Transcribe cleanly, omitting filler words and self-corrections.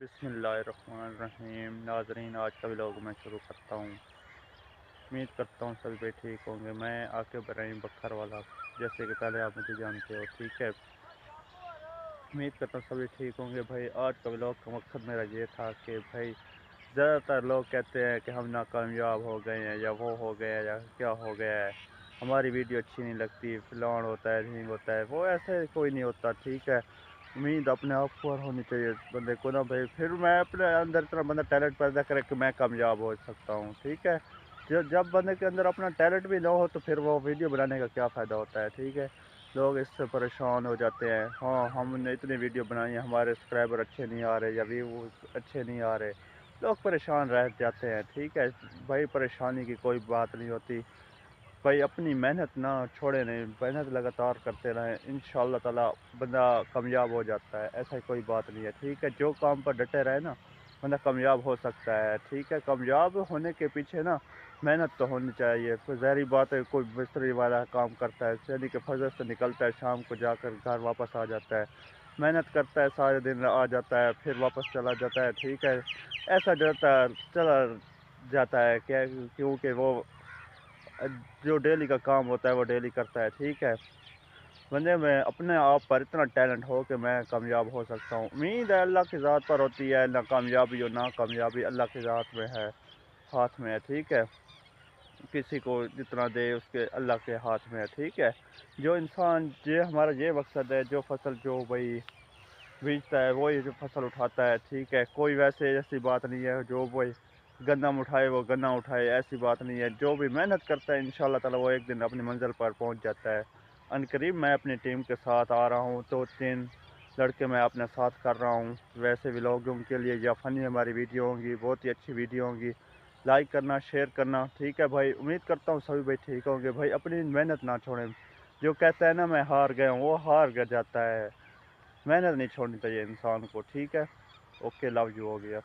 بسم اللہ الرحمن الرحیم ناظرین، آج کا ولاگ میں شروع کرتا ہوں۔ امید کرتا ہوں سبھی بھی ٹھیک ہوں گے۔ میں عاقب ابراہیم بکھر والا، جیسے کہ پہلے آپ مجھے جانتے ہو، ٹھیک ہے۔ امید کرتا ہوں سبھی ٹھیک ہوں گے۔ بھائی آج کا ولاگ کا مقصد میرا یہ تھا کہ بھائی زیادہ تر لوگ کہتے ہیں کہ ہم ناکامیاب ہو گئے ہیں، یا وہ ہو گیا ہے، یا کیا ہو گیا ہے، ہماری ویڈیو اچھی نہیں لگتی، فلان ہوتا ہے، ڈھینگ ہوتا ہے۔ وہ ایسے کوئی نہیں ہوتا، ٹھیک ہے۔ امید اپنے آپ پر ہونی چاہیے بندے کو نا بھائی، پھر میں اپنے اندر اتنا بندہ ٹیلنٹ پیدا کرے کہ میں کامیاب ہو سکتا ہوں، ٹھیک ہے۔ جب بندے کے اندر اپنا ٹیلنٹ بھی نہ ہو تو پھر وہ ویڈیو بنانے کا کیا فائدہ ہوتا ہے، ٹھیک ہے۔ لوگ اس سے پریشان ہو جاتے ہیں، ہاں ہم نے اتنی ویڈیو بنائی ہیں، ہمارے سبسکرائبر اچھے نہیں آ رہے، یا ویوز اچھے نہیں آ رہے، لوگ پریشان رہ جاتے ہیں، ٹھیک ہے۔ بھائی پریشانی کی کوئی بات نہیں ہوتی، بھائی اپنی محنت نہ چھوڑے نہیں، محنت لگاتار کرتے رہیں، انشاءاللہ تعالی بندہ کامیاب ہو جاتا ہے، ایسا کوئی بات نہیں ہے، ٹھیک ہے۔ جو کام پر ڈٹے رہے نا بندہ کامیاب ہو سکتا ہے، ٹھیک ہے۔ کامیاب ہونے کے پیچھے نا محنت تو ہونی چاہیے۔ پھر ظاہری بات ہے، کوئی مستری والا کام کرتا ہے، یعنی کہ فجر سے نکلتا ہے، شام کو جا کر گھر واپس آ جاتا ہے، محنت کرتا ہے، سارے دن آ جاتا ہے، پھر واپس چلا جاتا ہے، ٹھیک ہے۔ ایسا چلا جاتا ہے کیونکہ وہ جو ڈیلی کا کام ہوتا ہے وہ ڈیلی کرتا ہے، ٹھیک ہے۔ بندے میں اپنے آپ پر اتنا ٹیلنٹ ہو کہ میں کامیاب ہو سکتا ہوں، امید ہے اللہ کی ذات پر ہوتی ہے، نہ کامیابی اور نہ کامیابی اللہ کی ذات میں ہے، ہاتھ میں ہے، ٹھیک ہے۔ کسی کو جتنا دے اس کے اللہ کے ہاتھ میں ہے، ٹھیک ہے۔ جو انسان ہمارا یہ مقصد ہے، جو فصل جو بھائی بیچتا ہے وہی جو فصل اٹھاتا ہے، ٹھیک ہے۔ کوئی ویسے ایسی بات نہیں ہے جو وہی گندم اٹھائے وہ گنا اٹھائے، ایسی بات نہیں ہے۔ جو بھی محنت کرتا ہے انشاءاللہ تعالی وہ ایک دن اپنی منزل پر پہنچ جاتا ہے عنقریب۔ میں اپنی ٹیم کے ساتھ آ رہا ہوں، 2-3 لڑکے میں اپنے ساتھ کر رہا ہوں، ویسے ولاگوں کے لیے یا فنی ہماری ویڈیو ہوں گی، بہت ہی اچھی ویڈیو ہوں گی، لائک کرنا، شیئر کرنا، ٹھیک ہے بھائی۔ امید کرتا ہوں سبھی بھائی ٹھیک ہوں گے۔ بھائی اپنی محنت نہ چھوڑیں، جو کہتا ہے نا میں ہار گیا ہوں، وہ ہار جاتا ہے، محنت نہیں چھوڑنی چاہیے انسان کو، ٹھیک ہے۔ اوکے، لو یو، ہو گیا۔